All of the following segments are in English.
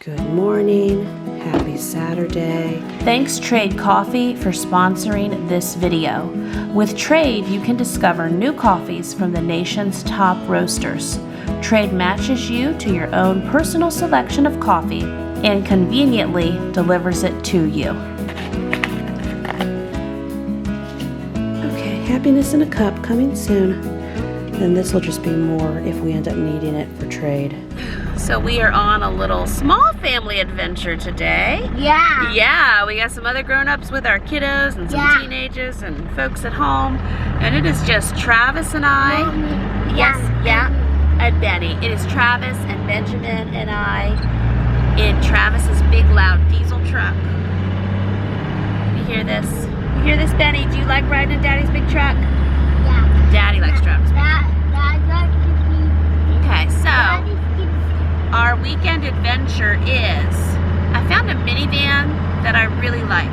Good morning. Happy Saturday. Thanks Trade Coffee for sponsoring this video. With Trade, you can discover new coffees from the nation's top roasters. Trade matches you to your own personal selection of coffee and conveniently delivers it to you. Okay, happiness in a cup coming soon. Then this will just be more if we end up needing it for Trade. So we are on a little small family adventure today. Yeah. Yeah, we got some other grown-ups with our kiddos and some teenagers and folks at home. And it is just Travis and I. And Benny. It is Travis and Benjamin and I in Travis's big loud diesel truck. You hear this? You hear this, Benny? Do you like riding in Daddy's big truck? Yeah. Daddy likes Travis' big truck. Okay, so our weekend adventure is, I found a minivan that I really like.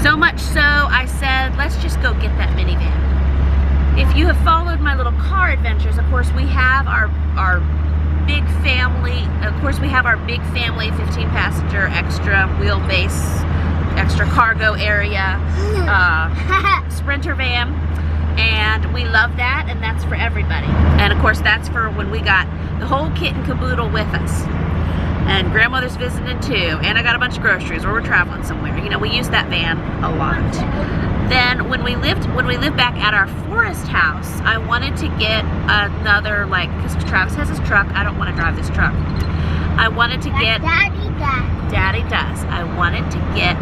So much so, I said, let's just go get that minivan. If you have followed my little car adventures, of course we have our big family, 15 passenger, extra wheelbase, extra cargo area, Sprinter van. And we love that, and that's for everybody. And of course, that's for when we got the whole kit and caboodle with us. And grandmother's visiting too. And I got a bunch of groceries, or we're traveling somewhere. You know, we use that van a lot. Then when we lived back at our forest house, I wanted to get another, because Travis has his truck. I don't want to drive this truck. I wanted to get. Daddy does. I wanted to get.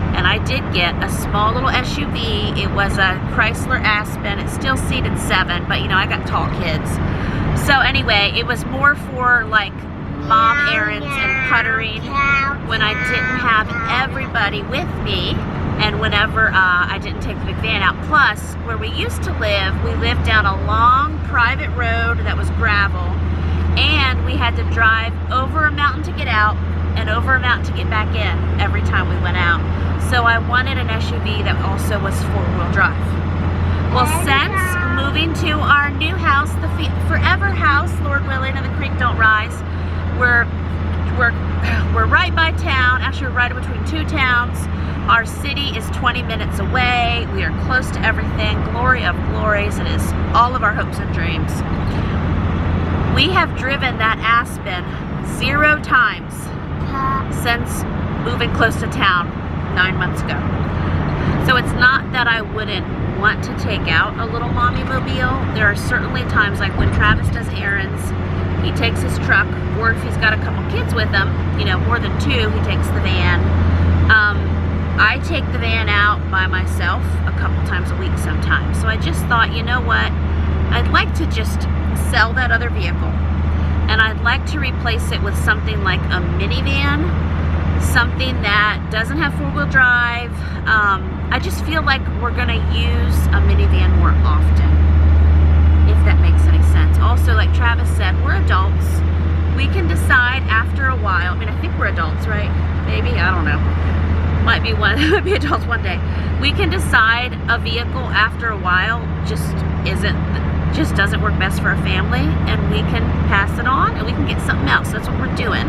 And I did get a small little SUV. It was a Chrysler Aspen. It still seated 7, but you know, I got tall kids. So anyway, it was more for mom errands and puttering when I didn't have everybody with me and whenever I didn't take the big van out. Plus, where we used to live, we lived down a long private road that was gravel, and we had to drive over a mountain to get out and over a mountain to get back in every time we went out. So I wanted an SUV that also was 4-wheel drive. Well, since moving to our new house, the forever house, Lord willing, and the creek don't rise, we're right by town. Actually, we're right in between 2 towns. Our city is 20 minutes away. We are close to everything. Glory of glories. It is all of our hopes and dreams. We have driven that Aspen 0 times since moving close to town 9 months ago. So it's not that I wouldn't want to take out a little mommy mobile. There are certainly times, like when Travis does errands, he takes his truck, or if he's got a couple kids with him, you know, more than 2, he takes the van. I take the van out by myself a couple times a week sometimes. So I just thought, you know what, I'd like to just sell that other vehicle, and I'd like to replace it with something like a minivan, something that doesn't have 4-wheel drive. I just feel like we're gonna use a minivan more often, if that makes any sense. Also, like Travis said, we're adults. We can decide after a while. I mean, I think we're adults, right? Maybe, I don't know. Might be adults one day. We can decide a vehicle after a while just doesn't work best for a family, and we can pass it on and we can get something else. That's what we're doing.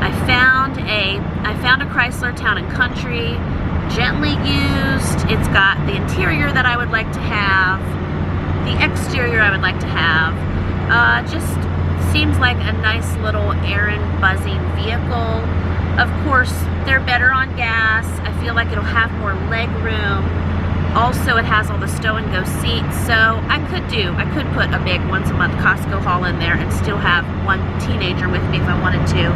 I found a Chrysler Town and Country, gently used. It's got the interior that I would like to have, the exterior I would like to have. Just seems like a nice little errand buzzing vehicle. Of course, they're better on gas. I feel like it'll have more leg room. Also, it has all the stow and go seats, so I could put a big once-a-month Costco haul in there and still have one teenager with me if I wanted to.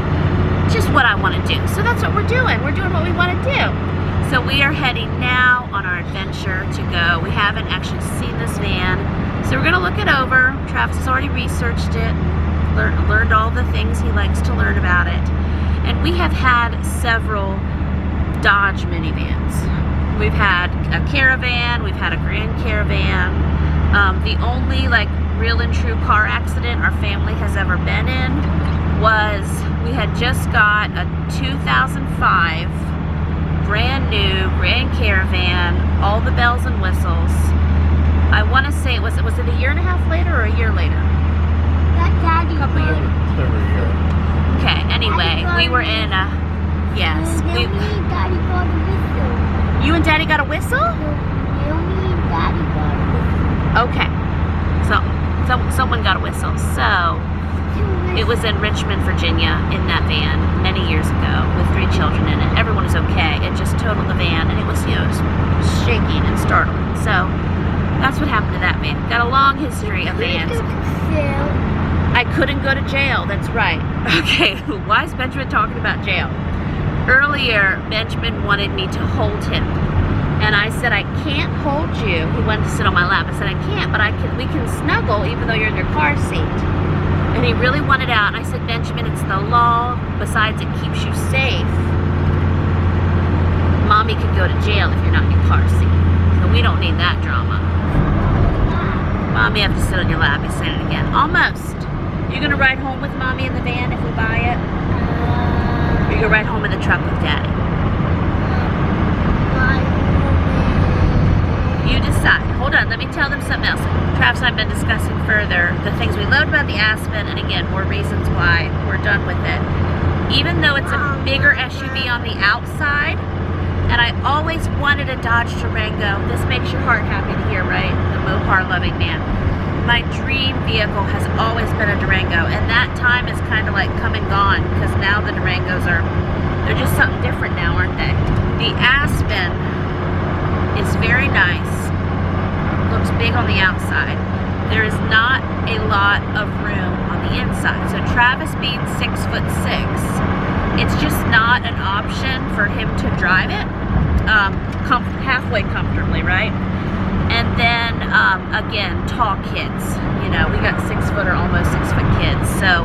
Just what I want to do. So that's what we're doing. We're doing what we want to do. So we are heading now on our adventure to go. We haven't actually seen this van, so we're going to look it over. Travis has already researched it, learned all the things he likes to learn about it. And we have had several Dodge minivans. We've had a Caravan, we've had a Grand Caravan. The only real and true car accident our family has ever been in was we had just got a 2005 brand new Grand Caravan, all the bells and whistles. I want to say was it a year and a half later or a year later? Daddy. A couple years. Every year. Okay, Anyway, we were in a, yes. Mommy and Daddy got a whistle. You and Daddy got a whistle? Mommy and Daddy got a whistle. Okay. So someone got a whistle. So it was in Richmond, Virginia, in that van many years ago with 3 children in it. Everyone was okay. It just totaled the van, and it was, you know, shaking and startling. So that's what happened to that van. Got a long history of vans. I couldn't go to jail. That's right. Okay. Why is Benjamin talking about jail? Earlier, Benjamin wanted me to hold him, and I said I can't hold you. He wanted to sit on my lap. I said I can't, but we can snuggle even though you're in your car seat. And he really wanted out. And I said, Benjamin, it's the law. Besides, it keeps you safe. Mommy could go to jail if you're not in your car seat. So we don't need that drama. Mommy, have to sit on your lap. He's saying it again. Almost. You're going to ride home with Mommy in the van if we buy it? Or you're going to ride home in the truck with Daddy? You decide. Hold on, let me tell them something else. Travis and I have been discussing further the things we loved about the Aspen, and again, more reasons why we're done with it. Even though it's a bigger SUV on the outside, and I always wanted a Dodge Durango. This makes your heart happy to hear, right? The Mopar loving man. My dream vehicle has always been a Durango, and that time is kind of like come and gone, because now the Durangos they're just something different now, aren't they? The Aspen is very nice. Looks big on the outside. There is not a lot of room on the inside. So Travis being 6'6", it's just not an option for him to drive it halfway comfortably, right? And then again, tall kids. You know, we got 6-foot or almost 6-foot kids. So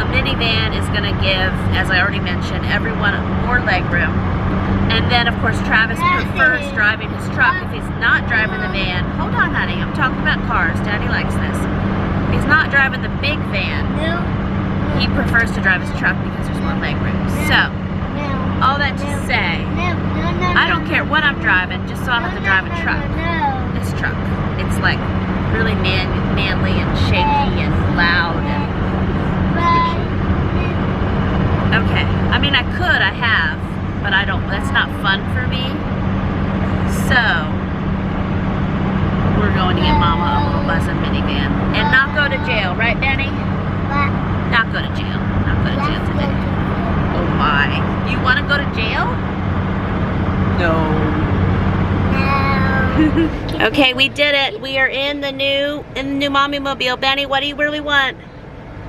a minivan is going to give, as I already mentioned, everyone more leg room. And then, of course, Travis prefers driving his truck if he's not driving the van. Hold on, honey. I'm talking about cars. Daddy likes this. If he's not driving the big van, he prefers to drive his truck because there's more leg room. So, all that to say, I don't care what I'm driving, just so I don't have to drive a truck. This truck. It's like really manly and shaky and loud. Okay. I mean, I have. But I don't, that's not fun for me. So, we're going to get Mama a little buzzing minivan. And not go to jail, right, Danny? Not go to jail. Not go to jail today. Oh my. You want to go to jail? No. Okay, we did it. We are in the new Mommy Mobile. Benny, what do you really want?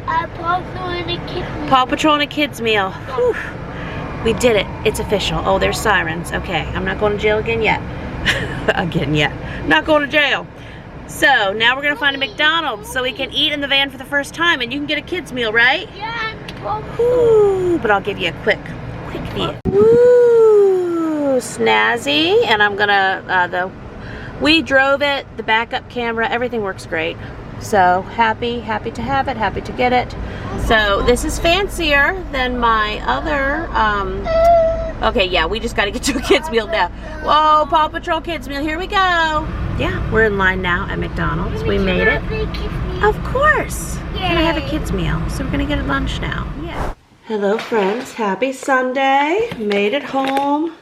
Paw Patrol and a Kids Meal. Paw Patrol and a Kids Meal. Whew. We did it. It's official. Oh, there's sirens. Okay, I'm not going to jail again yet. Not going to jail. So, now we're going to find a McDonald's so we can eat in the van for the first time, and you can get a kid's meal, right? Yeah. Woo, but I'll give you a quick view. Woo, snazzy. And I'm going to, we drove it, the backup camera, everything works great. So, happy to have it, happy to get it. So, this is fancier than my other, okay, yeah, we just got to get to a kids meal now. Whoa, Paw Patrol kids meal, here we go. Yeah, we're in line now at McDonald's. We made it. Of course. Can I have a kids meal? So we're going to get at lunch now. Yeah. Hello, friends. Happy Sunday. Made it home.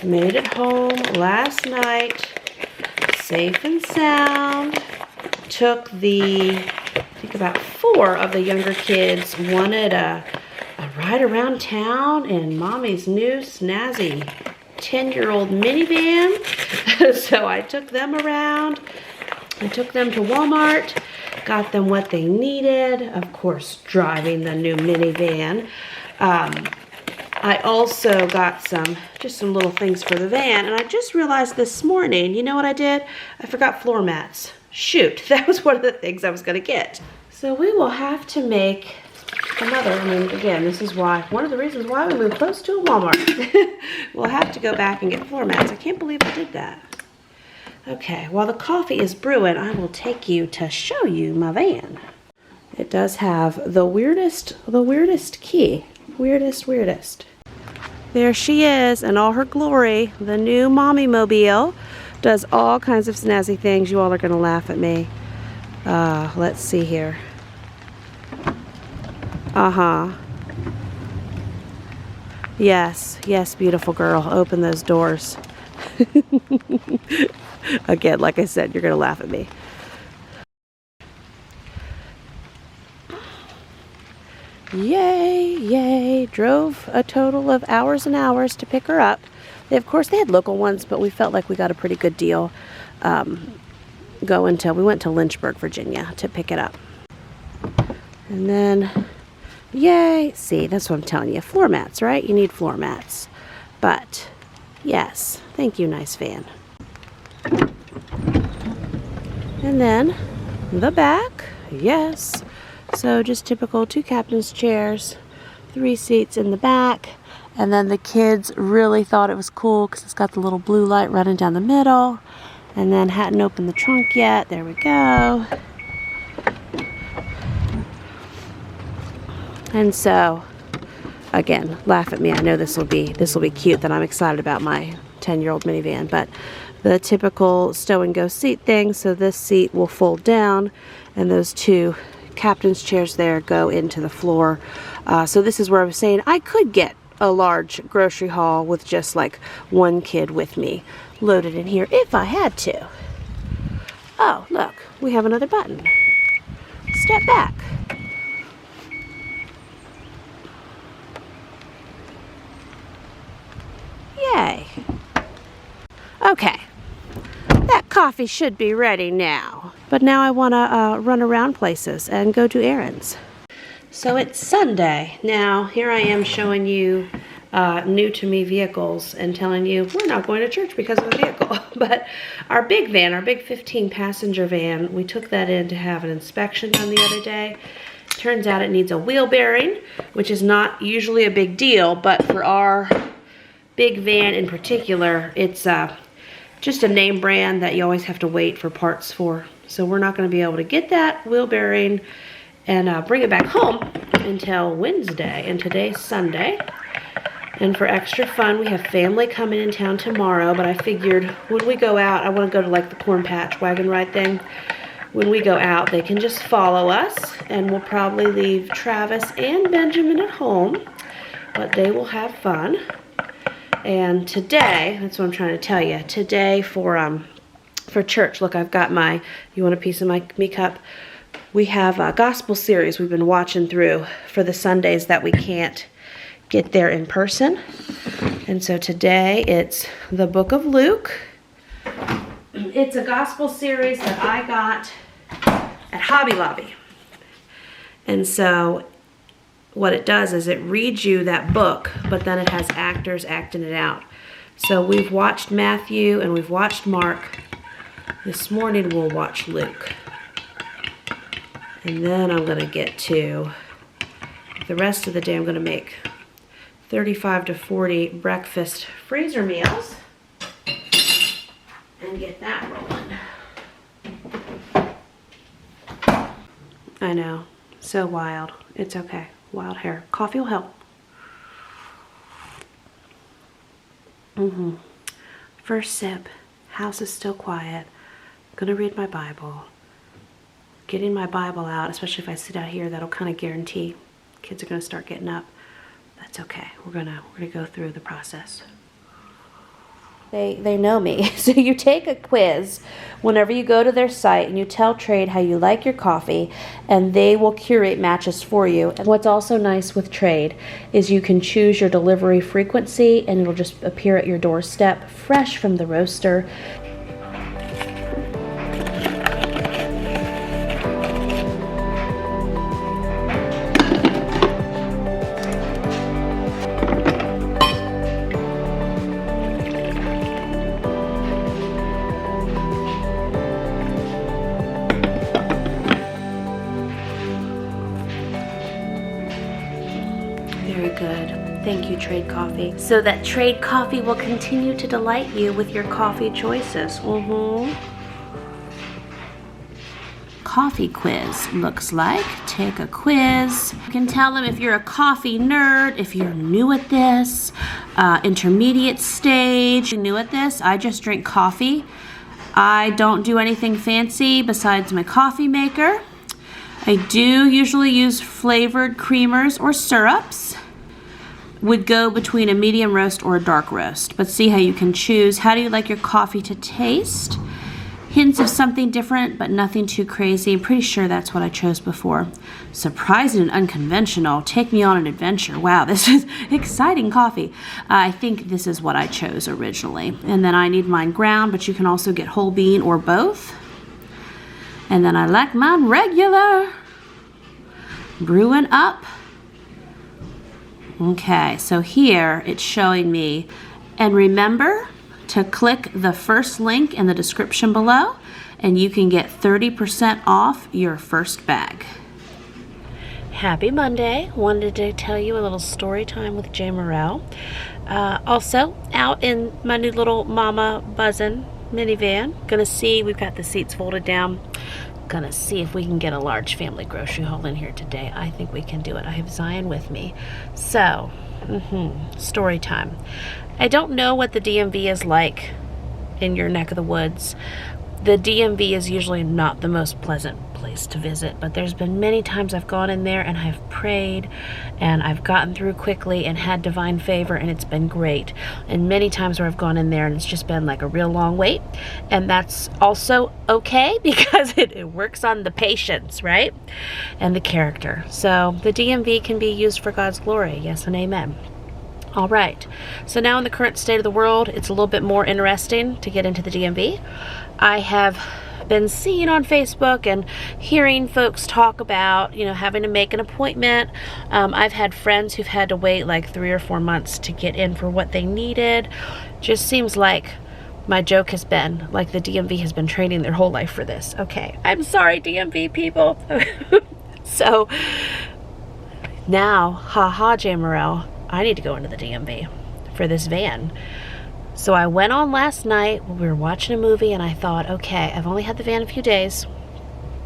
Made it home last night. Safe and sound. Took I think about 4 of the younger kids wanted a ride around town in Mommy's new snazzy 10-year-old minivan. So I took them around. I took them to Walmart, got them what they needed. Of course, driving the new minivan. I also got just some little things for the van, and I just realized this morning, you know what I did? I forgot floor mats. Shoot, that was one of the things I was gonna get. So we will have to make another, again, this is one of the reasons why we moved close to a Walmart. We'll have to go back and get floor mats. I can't believe I did that. Okay, while the coffee is brewing, I will take you to show you my van. It does have the weirdest key. Weirdest. There she is in all her glory. The new Mommy Mobile does all kinds of snazzy things. You all are gonna laugh at me. Let's see here. Uh-huh. Yes, yes, beautiful girl. Open those doors. Again, like I said, you're going to laugh at me. Yay, yay. Drove a total of hours and hours to pick her up. Of course, they had local ones, but we felt like we got a pretty good deal going till we went to Lynchburg, Virginia to pick it up. And then, yay. See, that's what I'm telling you. Floor mats, right? You need floor mats. But, yes. Thank you, nice van. And then, the back. Yes. So, just typical 2 captain's chairs, 3 seats in the back. And then the kids really thought it was cool because it's got the little blue light running down the middle. And then hadn't opened the trunk yet. There we go. And so, again, laugh at me. I know this will be cute that I'm excited about my 10-year-old minivan, but the typical stow and go seat thing. So this seat will fold down, and those 2 captain's chairs there go into the floor. So this is where I was saying I could get a large grocery haul with just like 1 kid with me loaded in here if I had to. Oh, look, we have another button. Step back. Yay. Okay, that coffee should be ready now. But now I want to run around places and go do errands. So it's Sunday. Now, here I am showing you new to me vehicles and telling you we're not going to church because of the vehicle. But our big van, our big 15-passenger van, we took that in to have an inspection done the other day. Turns out it needs a wheel bearing, which is not usually a big deal, but for our big van in particular, it's just a name brand that you always have to wait for parts for. So we're not going to be able to get that wheel bearing and bring it back home until Wednesday, and today's Sunday. And for extra fun, we have family coming in town tomorrow, but I figured when we go out, I want to go to like the corn patch wagon ride thing. When we go out, they can just follow us, and we'll probably leave Travis and Benjamin at home, but they will have fun. And today, that's what I'm trying to tell you, today for church, look, I've got my, you want a piece of my me cup? We have a gospel series we've been watching through for the Sundays that we can't get there in person. And so today it's the book of Luke. It's a gospel series that I got at Hobby Lobby. And so what it does is it reads you that book, but then it has actors acting it out. So we've watched Matthew and we've watched Mark. This morning we'll watch Luke. And then I'm going to get to, the rest of the day I'm going to make 35 to 40 breakfast freezer meals and get that rolling. I know, so wild. It's okay, wild hair. Coffee will help. First sip, house is still quiet. I'm going to read my Bible. Getting my Bible out, especially if I sit out here, that'll kind of guarantee kids are going to start getting up. That's okay. We're gonna go through the process. They know me. So you take a quiz whenever you go to their site and you tell Trade how you like your coffee, and they will curate matches for you. And what's also nice with Trade is you can choose your delivery frequency and it'll just appear at your doorstep fresh from the roaster. Very good. Thank you, Trade Coffee. So that Trade Coffee will continue to delight you with your coffee choices. Coffee quiz looks like. Take a quiz. You can tell them if you're a coffee nerd, if you're new at this, intermediate stage. New at this, I just drink coffee. I don't do anything fancy besides my coffee maker. I do usually use flavored creamers or syrups. Would go between a medium roast or a dark roast, but see how you can choose. How do you like your coffee to taste? Hints of something different, but nothing too crazy. I'm pretty sure that's what I chose before. Surprising and unconventional. Take me on an adventure. Wow, this is exciting coffee. I think this is what I chose originally. And then I need mine ground, but you can also get whole bean or both. And then I like mine regular. Brewing up. Okay, so here it's showing me. And remember to click the first link in the description below and you can get 30% off your first bag. Happy Monday. Wanted to tell you a little story time with Jamerrill. Also out in my new little Mama Buzzin' minivan. Gonna see, we've got the seats folded down. Gonna see if we can get a large family grocery haul in here today. I think we can do it. I have Zion with me. So, story time. I don't know what the DMV is like in your neck of the woods. The DMV is usually not the most pleasant place to visit, but there's been many times I've gone in there and I've prayed and I've gotten through quickly and had divine favor, and it's been great. And many times where I've gone in there and it's just been like a real long wait, and that's also okay because it works on the patience, right? And the character. So the DMV can be used for God's glory. Yes and amen. All right, so now in the current state of the world, it's a little bit more interesting to get into the DMV. I have been seeing on Facebook and hearing folks talk about, having to make an appointment. I've had friends who've had to wait like 3 or 4 months to get in for what they needed. Just seems like my joke has been, like the DMV has been training their whole life for this. Okay, I'm sorry, DMV people. So now, haha, Jamerrill, I need to go into the DMV for this van. So I went on last night when we were watching a movie and I thought, okay, I've only had the van a few days.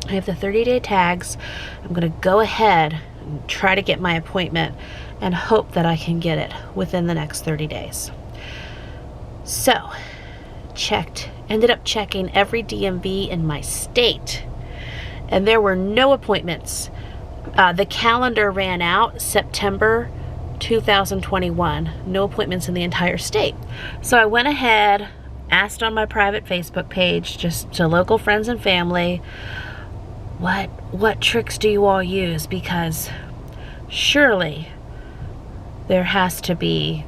I have the 30-day tags. I'm going to go ahead and try to get my appointment and hope that I can get it within the next 30 days. So, ended up checking every DMV in my state, and there were no appointments. The calendar ran out September 2021. No appointments in the entire state. So I went ahead, asked on my private Facebook page, just to local friends and family, what tricks do you all use? Because surely there has to be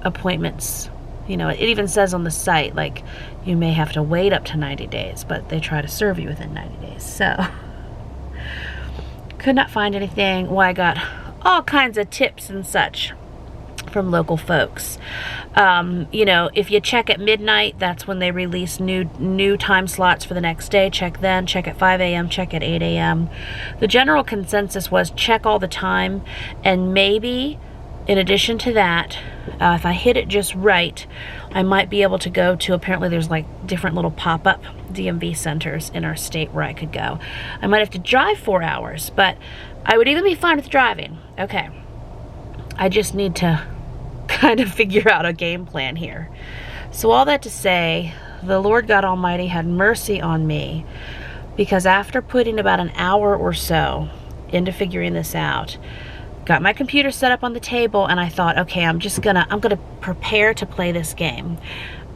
appointments. It even says on the site, like, you may have to wait up to 90 days, but they try to serve you within 90 days. So could not find anything. Well, I got all kinds of tips and such from local folks. If you check at midnight, that's when they release new time slots for the next day. Check then, check at 5 a.m., check at 8 a.m. The general consensus was check all the time, and maybe in addition to that, if I hit it just right, I might be able to go to, apparently there's like different little pop-up DMV centers in our state where I could go. I might have to drive 4 hours, but I would even be fine with driving. Okay. I just need to kind of figure out a game plan here. So all that to say, the Lord God Almighty had mercy on me, because after putting about an hour or so into figuring this out, got my computer set up on the table, and I thought, okay, I'm gonna prepare to play this game.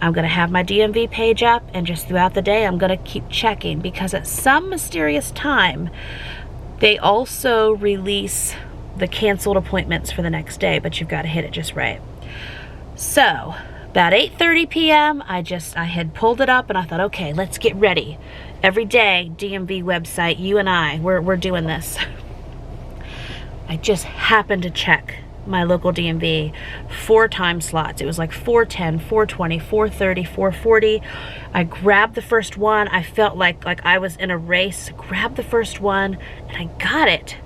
I'm gonna have my DMV page up, and just throughout the day I'm gonna keep checking, because at some mysterious time they also release the canceled appointments for the next day, but you've got to hit it just right. So about 8:30 p.m. I had pulled it up and I thought, okay, let's get ready. Every day, DMV website, you and I, we're doing this. I just happened to check my local DMV 4 time slots. It was like 4:10, 4:20, 4:30, 4:40. I grabbed the first one. I felt like I was in a race. Grabbed the first one and I got it.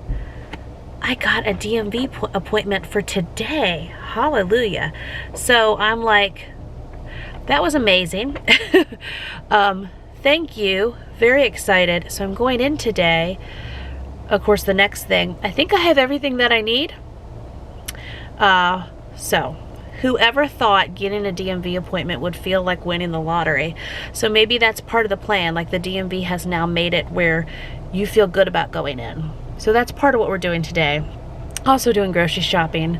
I got a DMV appointment for today. Hallelujah. So I'm like, that was amazing. Thank you. Very excited. So I'm going in today. Of course, the next thing, I think I have everything that I need. So whoever thought getting a DMV appointment would feel like winning the lottery? So maybe that's part of the plan. Like the DMV has now made it where you feel good about going in. So that's part of what we're doing today. Also doing grocery shopping,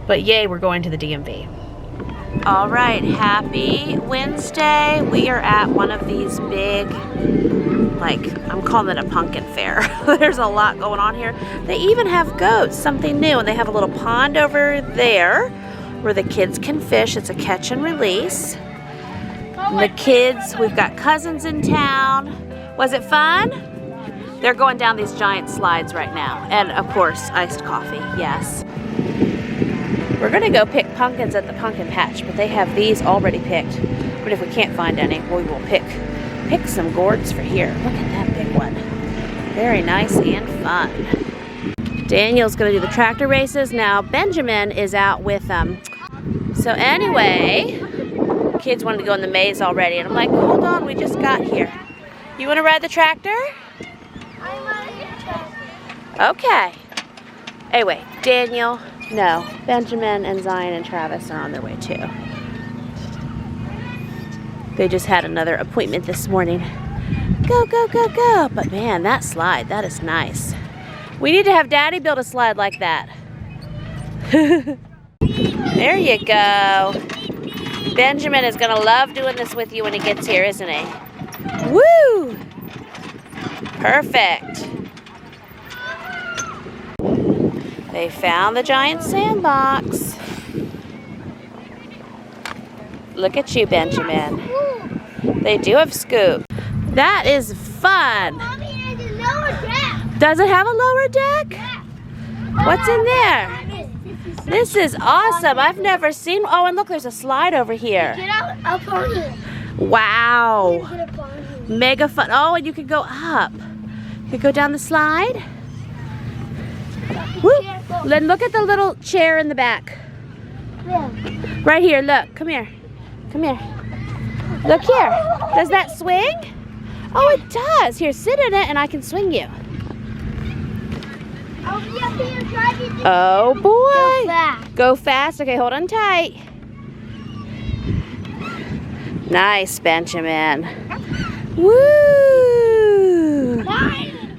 but yay, we're going to the DMV. All right, happy Wednesday. We are at one of these big, like, I'm calling it a pumpkin fair. There's a lot going on here. They even have goats, something new, and they have a little pond over there where the kids can fish. It's a catch and release. And the kids, we've got cousins in town. Was it fun? They're going down these giant slides right now. And of course, iced coffee, yes. We're gonna go pick pumpkins at the pumpkin patch, but they have these already picked. But if we can't find any, we will pick some gourds for here. Look at that big one. Very nice and fun. Daniel's gonna do the tractor races. Now Benjamin is out with them. So anyway, kids wanted to go in the maze already, and I'm like, hold on, we just got here. You wanna ride the tractor? Okay. Anyway, Daniel, no. Benjamin and Zion and Travis are on their way too. They just had another appointment this morning. Go, go, go, go. But man, that slide, that is nice. We need to have Daddy build a slide like that. There you go. Benjamin is gonna love doing this with you when he gets here, isn't he? Woo! Perfect. They found the giant sandbox. Look at you, Benjamin. They do have scoop. That is fun. Mommy, there's a lower deck. Does it have a lower deck? Yeah. What's in there? This is awesome. I've never seen. Oh, and look, there's a slide over here. Get out a pony. Wow. Get a pony. Mega fun. Oh, and you could go up. You could go down the slide. Woo. Then look at the little chair in the back. Yeah. Right here, look. Come here. Come here. Look here. Does that swing? Oh, it does. Here, sit in it and I can swing you. I'll be up here driving. Oh, boy. Go fast. Go fast. Okay, hold on tight. Nice, Benjamin. Woo! Mine.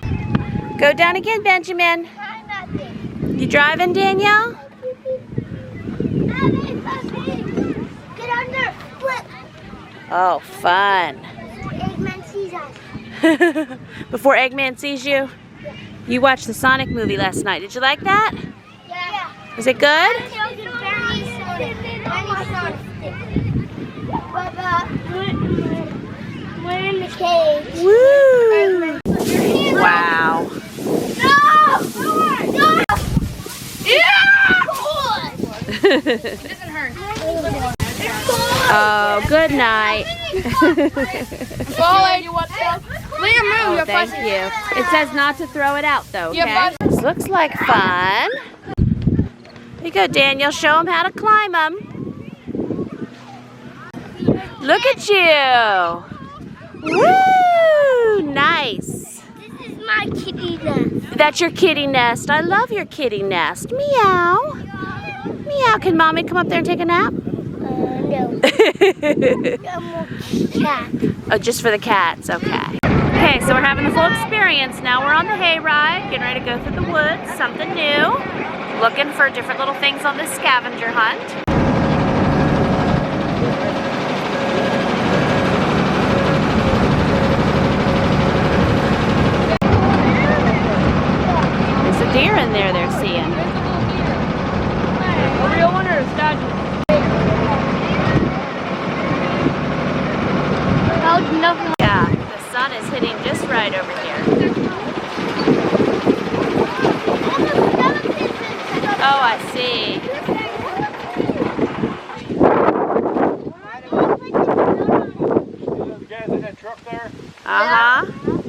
Go down again, Benjamin. Mine, nothing. You driving, Danielle? Get under. Flip. Oh, fun. Eggman sees us. Before Eggman sees you? You watched the Sonic movie last night. Did you like that? Yeah. Was it good? We're in the cage. Woo! Wow. No! No! Yeah! Oh, good night. Oh, thank you. It says not to throw it out, though, okay? This looks like fun. Here you go, Daniel. Show them how to climb them. Look at you. Woo! Nice. This is my kitty nest. That's your kitty nest. I love your kitty nest. Meow. Meow. Can Mommy come up there and take a nap? No. Cat. Oh, just for the cats. Okay. Okay, so we're having the full experience. Now we're on the hayride, getting ready to go through the woods, something new. Looking for different little things on this scavenger hunt. There's a deer in there they're seeing. A real one or a statue? Nothing. Yeah, the sun is hitting just right over here. Oh, I see. The guys in that truck there, Uh-huh.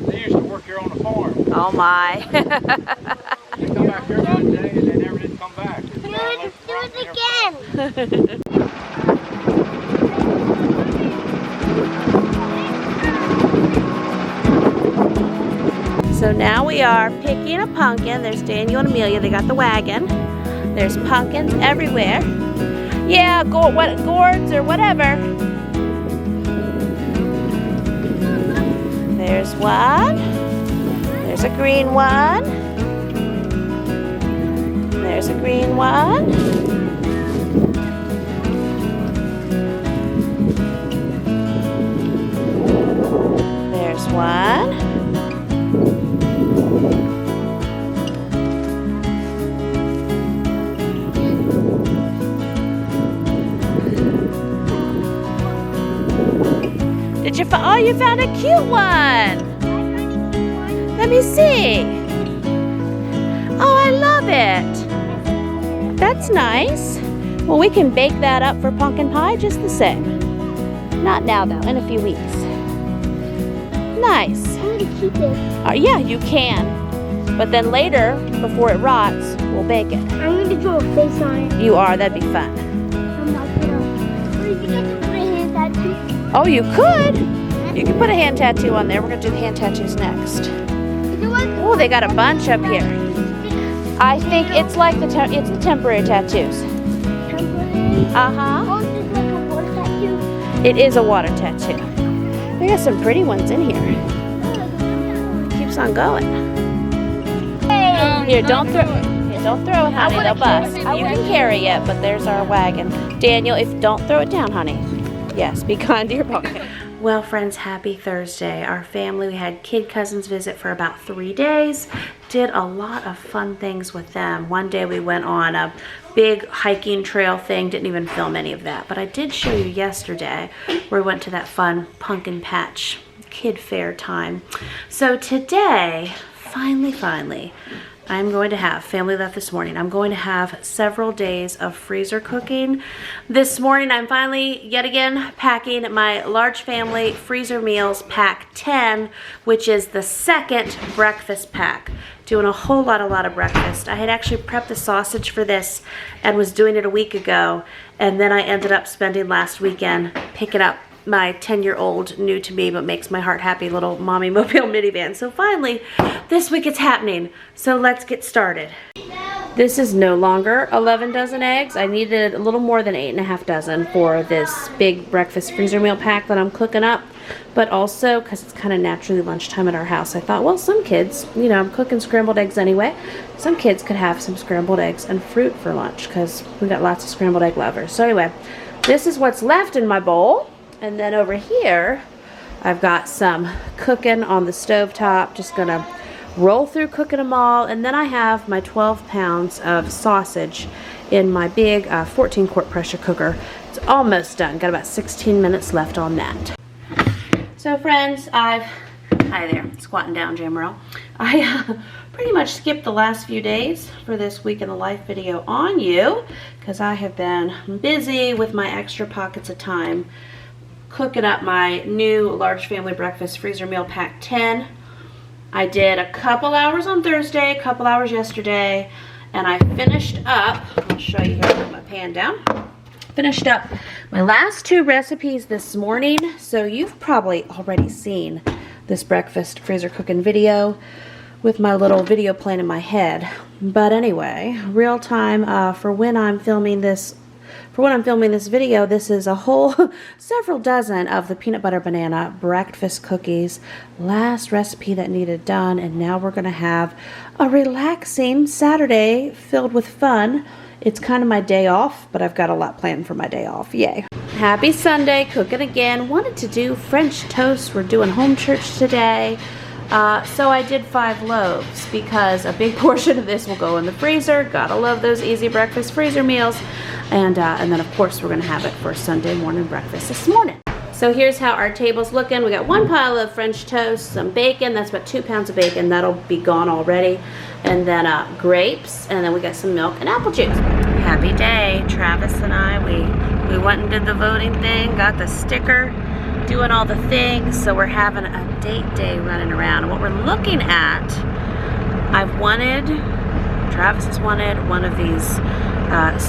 they used to work here on the farm. Oh, my. They come back here one day and they never did come back. Do it again. So now we are picking a pumpkin. There's Daniel and Amelia. They got the wagon. There's pumpkins everywhere. Yeah, gourds or whatever. There's one. There's a green one. There's a green one. There's one. Did you find? Oh, you found a cute one. Let me see. Oh, I love it. That's nice. Well, we can bake that up for pumpkin pie just the same. Not now, though. In a few weeks. Nice. I'm going to keep it. Yeah, you can. But then later, before it rots, we'll bake it. I'm going to draw a face on it. You are. That'd be fun. I'm not going to. Well, you get to put a hand tattoo. Oh, you could. You can put a hand tattoo on there. We're going to do the hand tattoos next. Oh, they got a bunch up here. I think it's like it's the temporary tattoos. Temporary? Uh-huh. Oh, is this like a water tattoo? It is a water tattoo. They got some pretty ones in here. Keeps on going. Here, don't throw it, honey. They'll bust. You can carry it, but there's our wagon. Daniel, don't throw it down, honey. Yes, be kind to your pocket. Well, friends, happy Thursday. Our family, we had kid cousins visit for about 3 days. Did a lot of fun things with them. One day we went on a big hiking trail thing. Didn't even film any of that. But I did show you yesterday where we went to that fun pumpkin patch kid fair time. So today, finally, I'm going to have, family left this morning, I'm going to have several days of freezer cooking. This morning I'm finally, yet again, packing my large family freezer meals pack 10, which is the second breakfast pack. Doing a whole lot of breakfast. I had actually prepped the sausage for this and was doing it a week ago, and then I ended up spending last weekend picking up my 10-year-old, new to me but makes my heart happy little mommy mobile minivan. So finally, this week it's happening. So let's get started. This is no longer 11 dozen eggs. I needed a little more than 8.5 dozen for this big breakfast freezer meal pack that I'm cooking up. But also, because it's kind of naturally lunchtime at our house, I thought, well, some kids, you know, I'm cooking scrambled eggs anyway. Some kids could have some scrambled eggs and fruit for lunch because we got lots of scrambled egg lovers. So anyway, this is what's left in my bowl. And then over here, I've got some cooking on the stovetop. Just gonna roll through cooking them all. And then I have my 12 pounds of sausage in my big 14-quart pressure cooker. It's almost done. Got about 16 minutes left on that. So friends, hi there, squatting down, Jamerrill. I pretty much skipped the last few days for this week in the life video on you because I have been busy with my extra pockets of time cooking up my new large family breakfast freezer meal pack 10. I did a couple hours on Thursday, a couple hours yesterday, and I finished up, I'll show you here, put my pan down. Finished up my last 2 recipes this morning, so you've probably already seen this breakfast freezer cooking video with my little video plan in my head. But anyway, real time for when I'm filming this video, this is a whole several dozen of the peanut butter banana breakfast cookies. Last recipe that needed done, and now we're going to have a relaxing Saturday filled with fun. It's kind of my day off, but I've got a lot planned for my day off. Yay. Happy Sunday, cooking again. Wanted to do French toast. We're doing home church today. So I did 5 loaves because a big portion of this will go in the freezer. Gotta love those easy breakfast freezer meals. And then of course we're gonna have it for Sunday morning breakfast this morning. So here's how our table's looking. We got 1 pile of French toast, some bacon, that's about 2 pounds of bacon, that'll be gone already. And then grapes, and then we got some milk and apple juice. Happy day, Travis and I, we went and did the voting thing, got the sticker, doing all the things, so we're having a date day running around. And what we're looking at, Travis has wanted one of these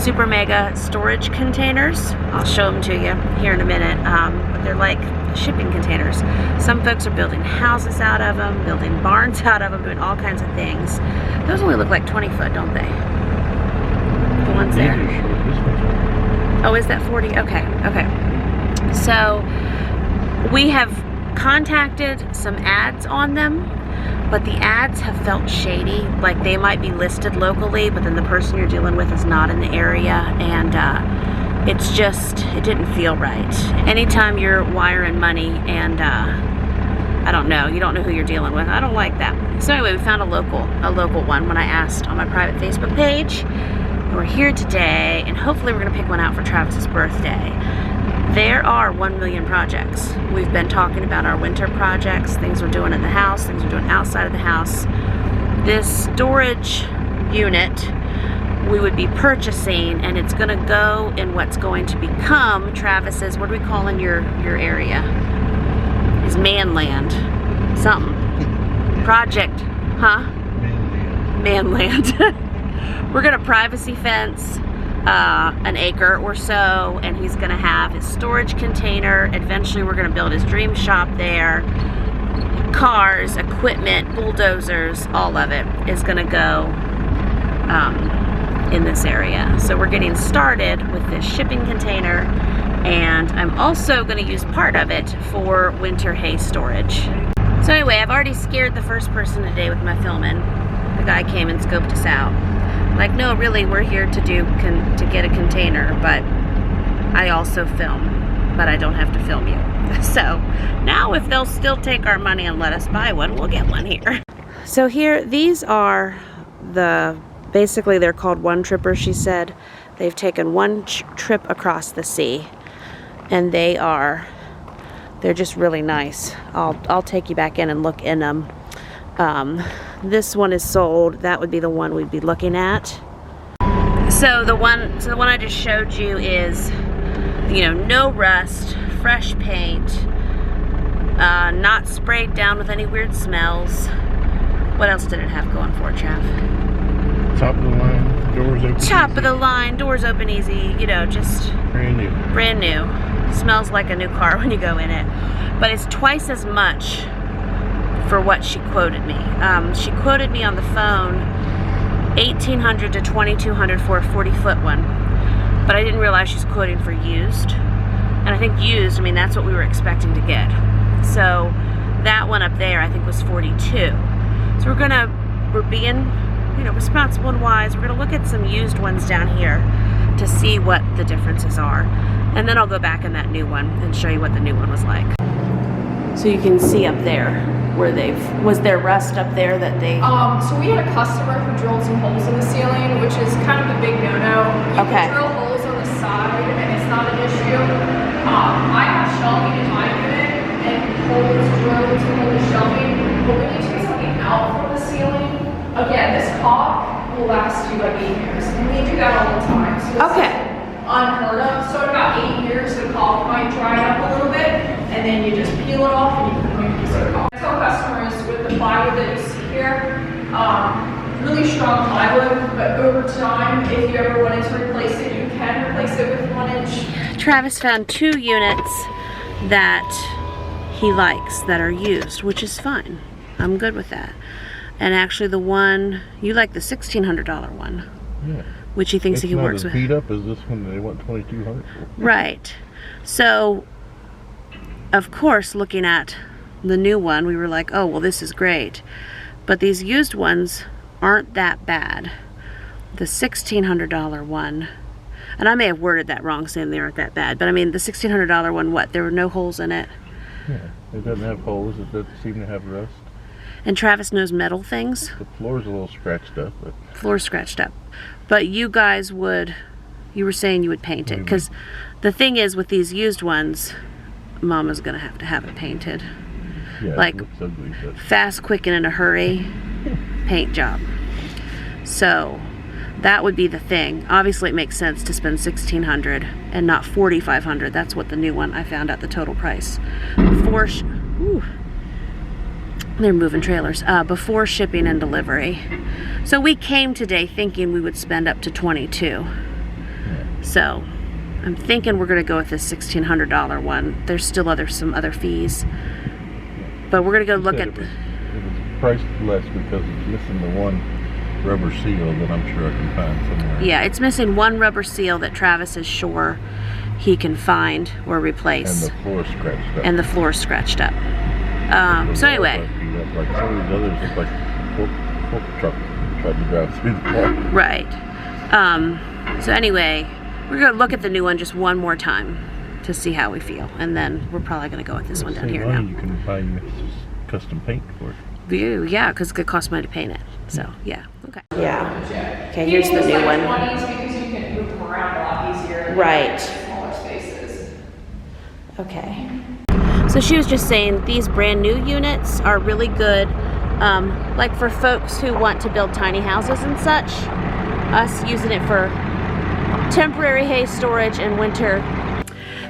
super mega storage containers. I'll show them to you here in a minute. But they're like shipping containers. Some folks are building houses out of them, building barns out of them, doing all kinds of things. Those only look like 20 foot, don't they? The ones there. Oh, is that 40? Okay, okay. So we have contacted some ads on them. but the ads have felt shady. Like they might be listed locally, but then the person you're dealing with is not in the area, and it didn't feel right. Anytime you're wiring money and I don't know, you don't know who you're dealing with, I don't like that. So anyway, we found a local one when I asked on my private Facebook page. We're here today, and hopefully we're gonna pick one out for Travis's birthday. There are 1 million projects. We've been talking about our winter projects, things we're doing in the house, things we're doing outside of the house. This storage unit we would be purchasing, and it's gonna go in what's going to become Travis's, what are we calling your area? His manland, something. Project, huh? Manland. We're gonna privacy fence an acre or so, and he's gonna have his storage container. Eventually we're gonna build his dream shop there. Cars, equipment, bulldozers, all of it is gonna go in this area. So we're getting started with this shipping container, and I'm also gonna use part of it for winter hay storage. So anyway, I've already scared the first person today with my filming. The guy came and scoped us out. Like, no, really, we're here to get a container, but I also film, but I don't have to film you. So now if they'll still take our money and let us buy one, we'll get one here. So here, these are basically they're called one trippers, she said. They've taken one trip across the sea, and they're just really nice. I'll take you back in and look in them. This one is sold. That would be the one we'd be looking at. So the one I just showed you is, you know, no rust, fresh paint, not sprayed down with any weird smells. What else did it have going for it, Trav? Top of the line, doors open. Top of the line, doors open easy. You know, just Brand new. brand new. Smells like a new car when you go in it. But it's twice as much for what she quoted me. She quoted me on the phone $1,800 to $2,200 for a 40-foot one, but I didn't realize she's quoting for used. And I think used, I mean, that's what we were expecting to get. So that one up there I think was 42. So we're being, you know, responsible and wise. We're gonna look at some used ones down here to see what the differences are, and then I'll go back in that new one and show you what the new one was like. So you can see up there where was there rust up there that they... So we had a customer who drilled some holes in the ceiling, which is kind of a big no-no. You Okay. can drill holes on the side and it's not an issue. I have shelving in my unit and holes drilled to hold the shelving, but when you take something out from the ceiling, again, this caulk will last you like 8 years, and we do that all the time. So this Okay. is unheard of. So in about 8 years, the caulk might dry up a little bit, and then you just peel it off and you can put a piece of caulk. I tell customers with the plywood that you see here, really strong plywood, but over time, if you ever wanted to replace it, you can replace it with 1 inch. Travis found 2 units that he likes that are used, which is fine. I'm good with that. And actually the one, you like the $1,600 one. Yeah. Which he thinks he works with. with. It's not as beat up as this one they want $2,200 for. Right. So, of course, looking at the new one, we were like, oh, well, this is great. But these used ones aren't that bad. The $1,600 one, and I may have worded that wrong saying they aren't that bad, but I mean, the $1,600 one, what? There were no holes in it? Yeah. It doesn't have holes. It doesn't seem to have rust. And Travis knows metal things. The floor's a little scratched up, but Floor scratched up. But you guys you were saying you would paint it, because the thing is with these used ones, Mama's gonna have it painted. yeah, Like, it looks ugly, but Fast, quick, and in a hurry paint job. So that would be the thing. Obviously it makes sense to spend $1,600 and not $4,500. That's what the new one, I found out the total price. They're moving trailers. Before shipping and delivery. So we came today thinking we would spend up to $22. So I'm thinking we're gonna go with this $1,600 one. There's still some other fees. But we're gonna go look at it was priced less because it's missing the one rubber seal that I'm sure I can find somewhere. Yeah, it's missing one rubber seal that Travis is sure he can find or replace. And the floor scratched up. And the floor scratched up. So anyway, up. Like some of these others look like a fork truck tried to drive through the wall. Right. So anyway, we're gonna look at the new one just one more time to see how we feel, and then we're probably gonna go with this one down here now. You can buy custom paint for it. Yeah, because it could cost money to paint it. So yeah, okay. Yeah. Okay, here's the new one. 20s because you can move them around a lot easier. Right. Smaller spaces. Okay. So she was just saying these brand new units are really good, like for folks who want to build tiny houses and such. Us using it for temporary hay storage in winter.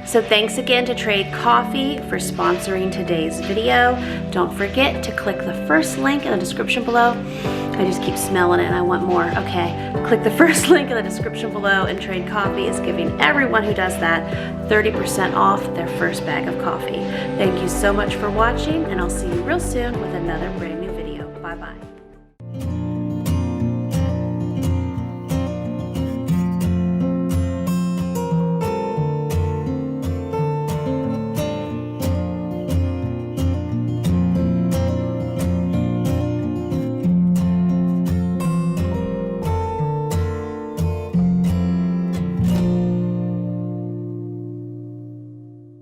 So thanks again to Trade Coffee for sponsoring today's video. Don't forget to click the first link in the description below. I just keep smelling it and I want more. Okay, click the first link in the description below, and Trade Coffee is giving everyone who does that 30% off their first bag of coffee. Thank you so much for watching, and I'll see you real soon with another brand